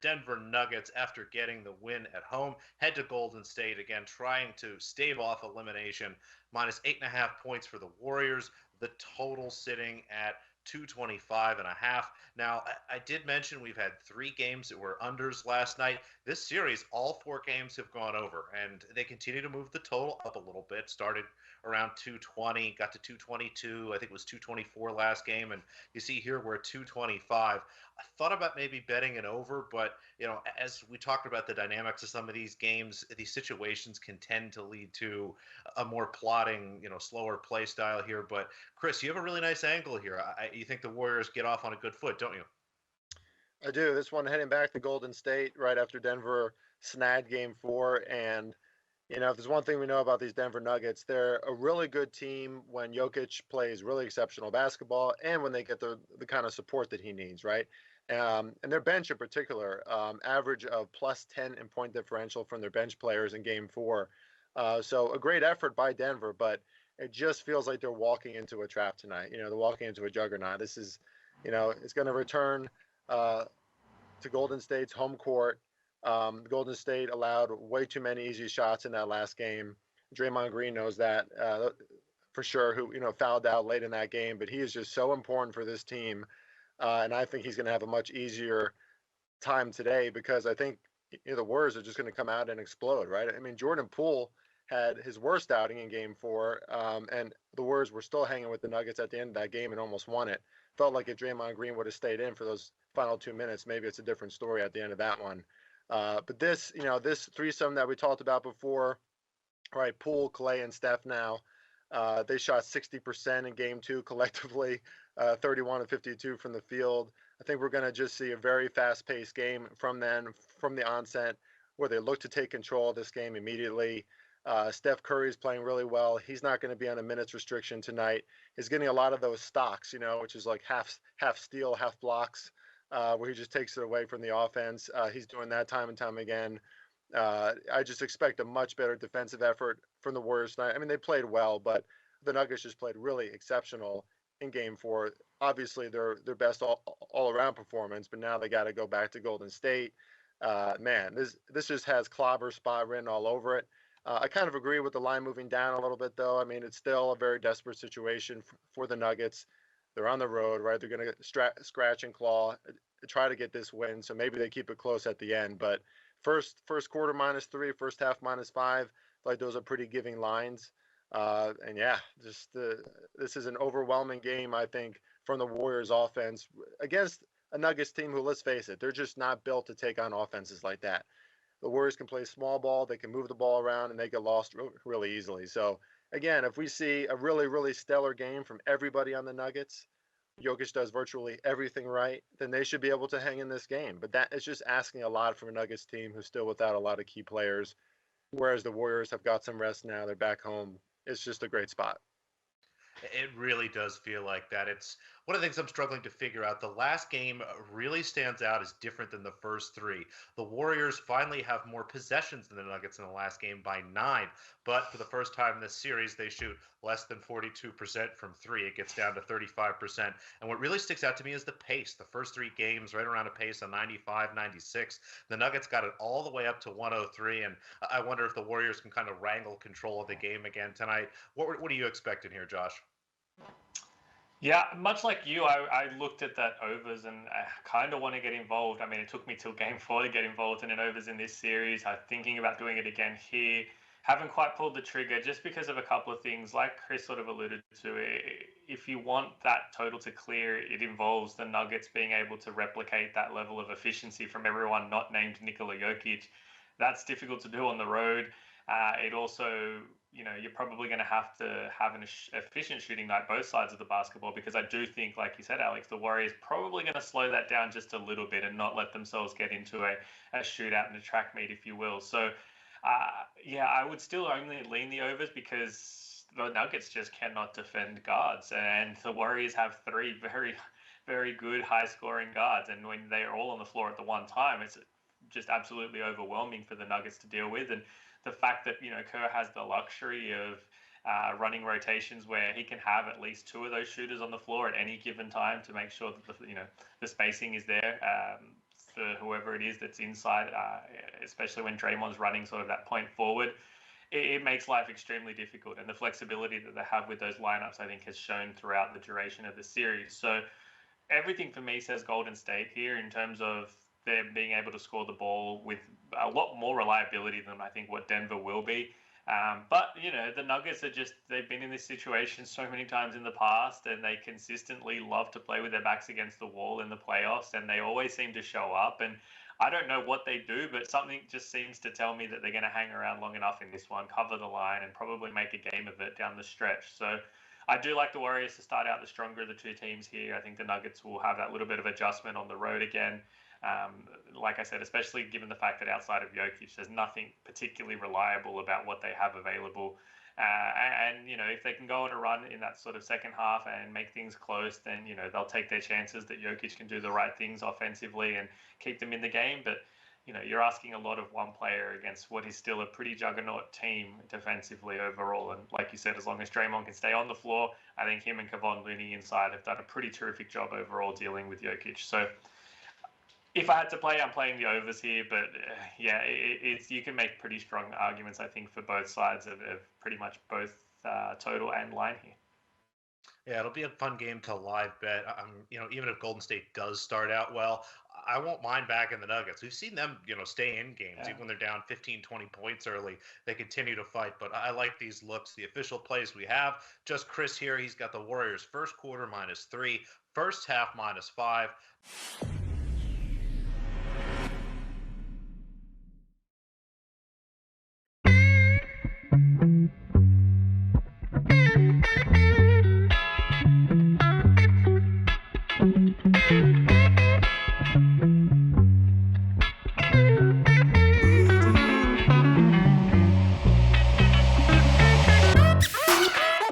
Denver Nuggets, after getting the win at home, head to Golden State again, trying to stave off elimination. Minus 8.5 points for the Warriors. The total sitting at 225.5. Now, I did mention we've had 3 games that were unders last night. This series, all 4 games have gone over, and they continue to move the total up a little bit. Started around 220, got to 222. I think it was 224 last game, and you see here we're at 225. I thought about maybe betting it over, but as we talked about the dynamics of some of these games, these situations can tend to lead to a more plotting, slower play style here. But Chris, you have a really nice angle here. You think the Warriors get off on a good foot, don't you? I do. This one heading back to Golden State right after Denver snagged game 4. And, if there's one thing we know about these Denver Nuggets, they're a really good team when Jokic plays really exceptional basketball and when they get the kind of support that he needs, right? And their bench in particular, average of plus 10 in point differential from their bench players in game 4. So a great effort by Denver, but it just feels like they're walking into a trap tonight. They're walking into a juggernaut. This is, it's going to return uh, to Golden State's home court. Golden State allowed way too many easy shots in that last game. Draymond Green knows that for sure. Who fouled out late in that game, but he is just so important for this team, and I think he's going to have a much easier time today because I think the Warriors are just going to come out and explode, right? I mean, Jordan Poole had his worst outing in Game 4, and the Warriors were still hanging with the Nuggets at the end of that game and almost won it. Felt like if Draymond Green would have stayed in for those final 2 minutes, maybe it's a different story at the end of that one. But this threesome that we talked about before, right? Poole, Clay, and Steph now. They shot 60% in game 2 collectively, 31 and 52 from the field. I think we're going to just see a very fast-paced game from the onset, where they look to take control of this game immediately. Steph Curry is playing really well. He's not going to be on a minutes restriction tonight. He's getting a lot of those stocks, which is like half steal, half blocks, where he just takes it away from the offense. He's doing that time and time again. I just expect a much better defensive effort from the Warriors tonight. I mean, they played well, but the Nuggets just played really exceptional in Game 4. Obviously, their best all around performance, but now they got to go back to Golden State. Man, this just has clobber spot written all over it. I kind of agree with the line moving down a little bit, though. I mean, it's still a very desperate situation for the Nuggets. They're on the road, right? They're going to scratch and claw, try to get this win. So maybe they keep it close at the end. But first quarter -3, first half -5. Like those are pretty giving lines. And yeah, this is an overwhelming game, I think, from the Warriors offense against a Nuggets team who, let's face it, they're just not built to take on offenses like that. The Warriors can play small ball, they can move the ball around, and they get lost really easily. So again, if we see a really, really stellar game from everybody on the Nuggets, Jokic does virtually everything right, then they should be able to hang in this game. But that is just asking a lot from a Nuggets team who's still without a lot of key players, whereas the Warriors have got some rest now. They're back home. It's just a great spot. It really does feel like that. It's one of the things I'm struggling to figure out. The last game really stands out as different than the first 3. The Warriors finally have more possessions than the Nuggets in the last game by 9, but for the first time in this series, they shoot less than 42% from 3. It gets down to 35%. And what really sticks out to me is the pace. The first 3 games, right around a pace of 95, 96. The Nuggets got it all the way up to 103, and I wonder if the Warriors can kind of wrangle control of the game again tonight. What are you expecting here, Josh? Yeah, much like you, I looked at that overs and I kind of want to get involved. I mean, it took me till game 4 to get involved in an overs in this series. I'm thinking about doing it again here. Haven't quite pulled the trigger just because of a couple of things. Like Chris sort of alluded to, if you want that total to clear, it involves the Nuggets being able to replicate that level of efficiency from everyone not named Nikola Jokic. That's difficult to do on the road. It also, you're probably going to have an efficient shooting night both sides of the basketball, because I do think, like you said, Alex, the Warriors probably going to slow that down just a little bit and not let themselves get into a shootout and a track meet, if you will. So, yeah, I would still only lean the overs because the Nuggets just cannot defend guards, and the Warriors have 3 very, very good high-scoring guards, and when they're all on the floor at the one time, it's just absolutely overwhelming for the Nuggets to deal with. And the fact that Kerr has the luxury of running rotations where he can have at least 2 of those shooters on the floor at any given time to make sure that the spacing is there. for whoever it is that's inside, especially when Draymond's running sort of that point forward. It makes life extremely difficult, and the flexibility that they have with those lineups, I think, has shown throughout the duration of the series. So everything for me says Golden State here in terms of them being able to score the ball with a lot more reliability than I think what Denver will be. But, the Nuggets they've been in this situation so many times in the past, and they consistently love to play with their backs against the wall in the playoffs, and they always seem to show up. And I don't know what they do, but something just seems to tell me that they're going to hang around long enough in this one, cover the line, and probably make a game of it down the stretch. So I do like the Warriors to start out the stronger of the two teams here. I think the Nuggets will have that little bit of adjustment on the road again. Like I said, especially given the fact that outside of Jokic, there's nothing particularly reliable about what they have available. And if they can go on a run in that sort of second half and make things close, then, they'll take their chances that Jokic can do the right things offensively and keep them in the game. But, you're asking a lot of one player against what is still a pretty juggernaut team defensively overall. And like you said, as long as Draymond can stay on the floor, I think him and Kevon Looney inside have done a pretty terrific job overall dealing with Jokic. So if I had to play, I'm playing the overs here. But it's you can make pretty strong arguments, I think, for both sides of pretty much both total and line here. Yeah, it'll be a fun game to live bet. Even if Golden State does start out well, I won't mind backing the Nuggets. We've seen them, stay in games. Even when they're down 15, 20 points early, they continue to fight. But I like these looks. The official plays we have, just Chris here. He's got the Warriors first quarter -3, first half -5.